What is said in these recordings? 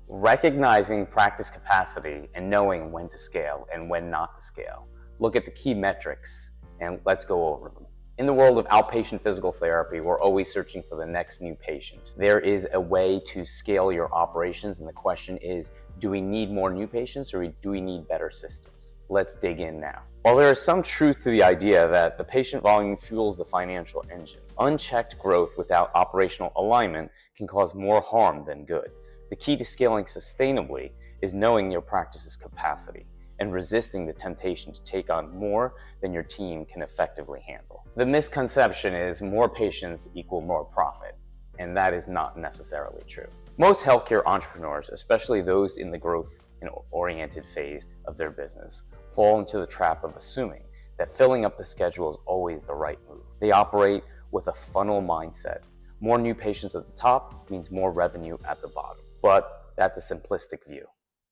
Recognizing practice capacity and knowing when to scale and when not to scale. Look at the key metrics and let's go over them. In the world of outpatient physical therapy, we're always searching for the next new patient. There is a way to scale your operations, and the question is, do we need more new patients or do we need better systems? Let's dig in now. While there is some truth to the idea that the patient volume fuels the financial engine, unchecked growth without operational alignment can cause more harm than good. The key to scaling sustainably is knowing your practice's capacity and resisting the temptation to take on more than your team can effectively handle. The misconception is more patients equal more profit, and that is not necessarily true. Most healthcare entrepreneurs, especially those in the growth-oriented phase of their business, fall into the trap of assuming that filling up the schedule is always the right move. They operate with a funnel mindset. More new patients at the top means more revenue at the bottom. But that's a simplistic view.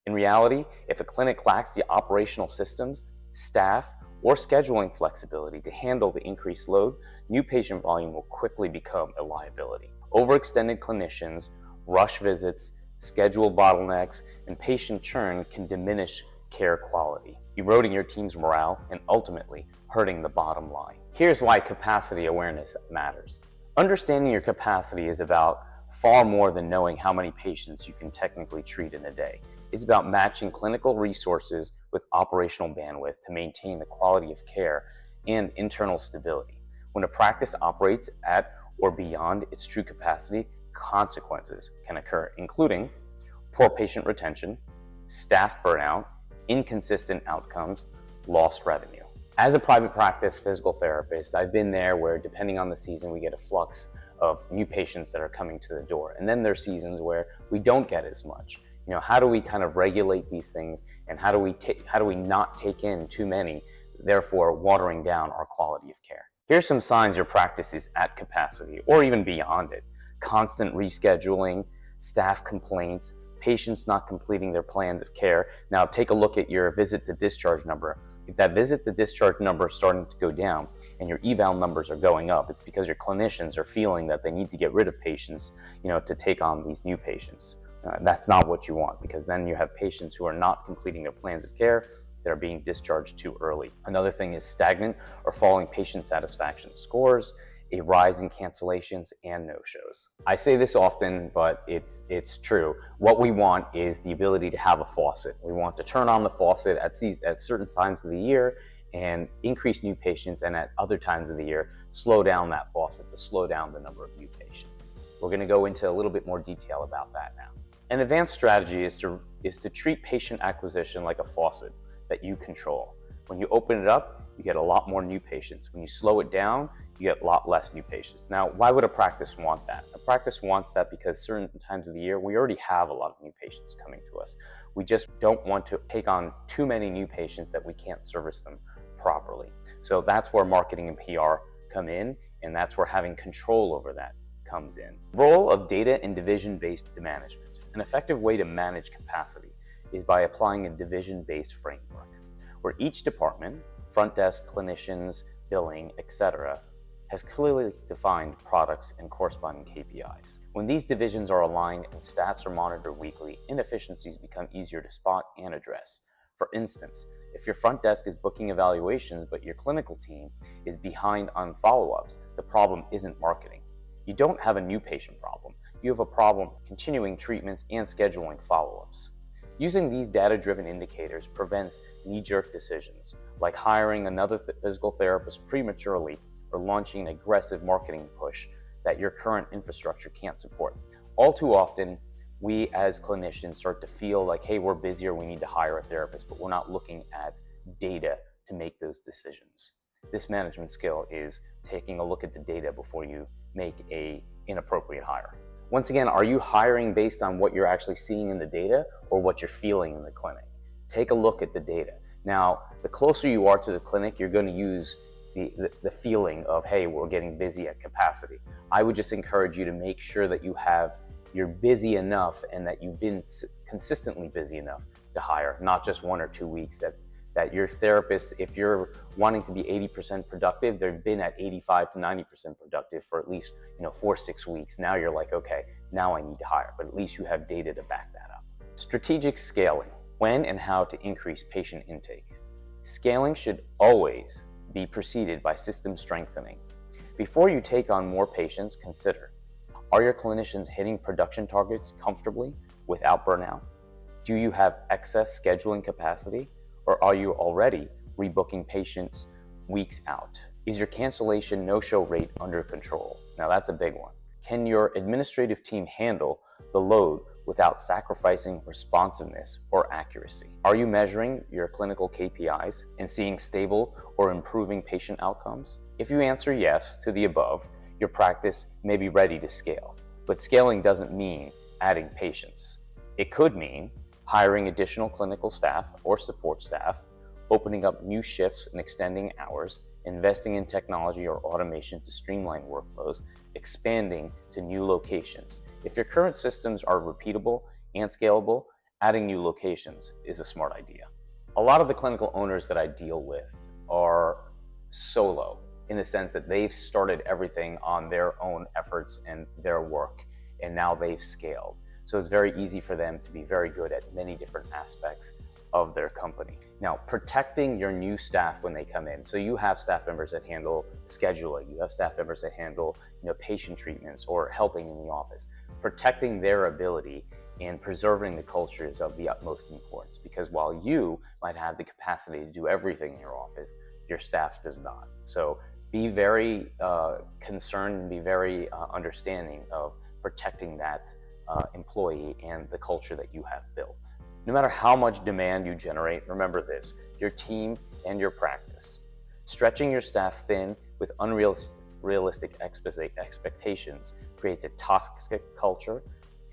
In reality, if a clinic lacks the operational systems, staff, or scheduling flexibility to handle the increased load, new patient volume will quickly become a liability. Overextended clinicians, rush visits, schedule bottlenecks, and patient churn can diminish care quality, eroding your team's morale and ultimately hurting the bottom line. Here's why capacity awareness matters. Understanding your capacity is about far more than knowing how many patients you can technically treat in a day. It's about matching clinical resources with operational bandwidth to maintain the quality of care and internal stability. When a practice operates at or beyond its true capacity, consequences can occur, including poor patient retention, staff burnout, inconsistent outcomes, lost revenue. As a private practice physical therapist, I've been there where, depending on the season, we get a flux of new patients that are coming to the door. And then there's seasons where we don't get as much. How do we kind of regulate these things, and how do we not take in too many, therefore watering down our quality of care? Here's some signs your practice is at capacity or even beyond it. Constant rescheduling, staff complaints, patients not completing their plans of care. Now take a look at your visit to discharge number. If that visit to discharge number is starting to go down and your eval numbers are going up, it's because your clinicians are feeling that they need to get rid of patients, to take on these new patients. That's not what you want, because then you have patients who are not completing their plans of care that are being discharged too early. Another thing is stagnant or falling patient satisfaction scores, a rise in cancellations and no-shows. I say this often, but it's true. What we want is the ability to have a faucet. We want to turn on the faucet at certain times of the year and increase new patients, and at other times of the year, slow down that faucet to slow down the number of new patients. We're going to go into a little bit more detail about that now. An advanced strategy is to treat patient acquisition like a faucet that you control. When you open it up, you get a lot more new patients. When you slow it down, you get a lot less new patients. Now, why would a practice want that? A practice wants that because certain times of the year, we already have a lot of new patients coming to us. We just don't want to take on too many new patients that we can't service them properly. So that's where marketing and PR come in, and that's where having control over that comes in. Role of data and division-based management. An effective way to manage capacity is by applying a division-based framework, where each department, front desk, clinicians, billing, etc., has clearly defined products and corresponding KPIs. When these divisions are aligned and stats are monitored weekly, inefficiencies become easier to spot and address. For instance, if your front desk is booking evaluations but your clinical team is behind on follow-ups, the problem isn't marketing. You don't have a new patient problem. You have a problem continuing treatments and scheduling follow-ups. Using these data-driven indicators prevents knee-jerk decisions, like hiring another physical therapist prematurely or launching an aggressive marketing push that your current infrastructure can't support. All too often, we as clinicians start to feel like, hey, we're busier, we need to hire a therapist, but we're not looking at data to make those decisions. This management skill is taking a look at the data before you make an inappropriate hire. Once again, are you hiring based on what you're actually seeing in the data or what you're feeling in the clinic? Take a look at the data. Now, the closer you are to the clinic, you're going to use the feeling of, hey, we're getting busy at capacity. I would just encourage you to make sure that you're busy enough and that you've been consistently busy enough to hire, not just 1 or 2 weeks, that your therapist, if you're wanting to be 80% productive, they've been at 85 to 90% productive for at least 4 or 6 weeks. Now you're like, okay, now I need to hire, but at least you have data to back that up. Strategic scaling: when and how to increase patient intake. Scaling should always be preceded by system strengthening. Before you take on more patients, consider: are your clinicians hitting production targets comfortably without burnout? Do you have excess scheduling capacity, or are you already rebooking patients weeks out? Is your cancellation no-show rate under control? Now that's a big one. Can your administrative team handle the load without sacrificing responsiveness or accuracy? Are you measuring your clinical KPIs and seeing stable or improving patient outcomes? If you answer yes to the above, your practice may be ready to scale. But scaling doesn't mean adding patients. It could mean hiring additional clinical staff or support staff, opening up new shifts and extending hours, investing in technology or automation to streamline workflows, expanding to new locations. If your current systems are repeatable and scalable, adding new locations is a smart idea. A lot of the clinical owners that I deal with are solo, in the sense that they've started everything on their own efforts and their work, and now they've scaled. So it's very easy for them to be very good at many different aspects of their company. Now, protecting your new staff when they come in. So you have staff members that handle scheduling, you have staff members that handle patient treatments or helping in the office. Protecting their ability and preserving the culture is of the utmost importance, because while you might have the capacity to do everything in your office, your staff does not. So be very concerned and be very understanding of protecting that employee and the culture that you have built. No matter how much demand you generate, remember this: your team and your practice. Stretching your staff thin with unrealistic expectations creates a toxic culture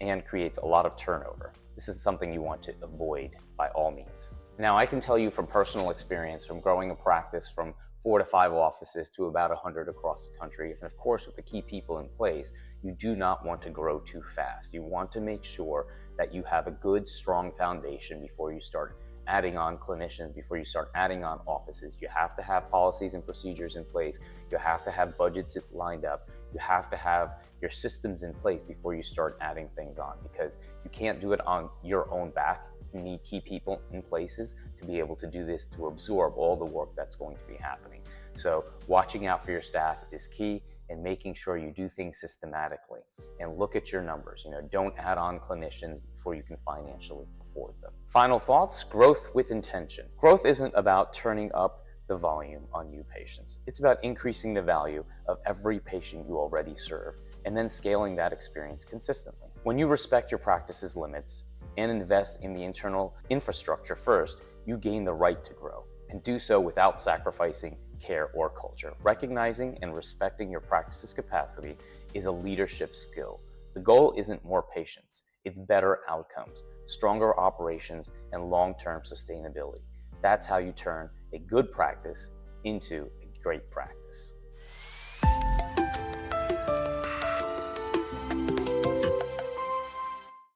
and creates a lot of turnover. This is something you want to avoid by all means. Now, I can tell you from personal experience, from growing a practice from 4 to 5 offices to about 100 across the country, and of course with the key people in place, you do not want to grow too fast. You want to make sure that you have a good, strong foundation before you start adding on clinicians, before you start adding on offices. You have to have policies and procedures in place. You have to have budgets lined up. You have to have your systems in place before you start adding things on, because you can't do it on your own back. You need key people in places to be able to do this, to absorb all the work that's going to be happening. So watching out for your staff is key, and making sure you do things systematically and look at your numbers. Don't add on clinicians before you can financially afford them. Final thoughts: growth with intention. Growth isn't about turning up the volume on new patients. It's about increasing the value of every patient you already serve and then scaling that experience consistently. When you respect your practice's limits and invest in the internal infrastructure first, you gain the right to grow, and do so without sacrificing care or culture. Recognizing and respecting your practice's capacity is a leadership skill. The goal isn't more patients, it's better outcomes, stronger operations, and long-term sustainability. That's how you turn a good practice into a great practice.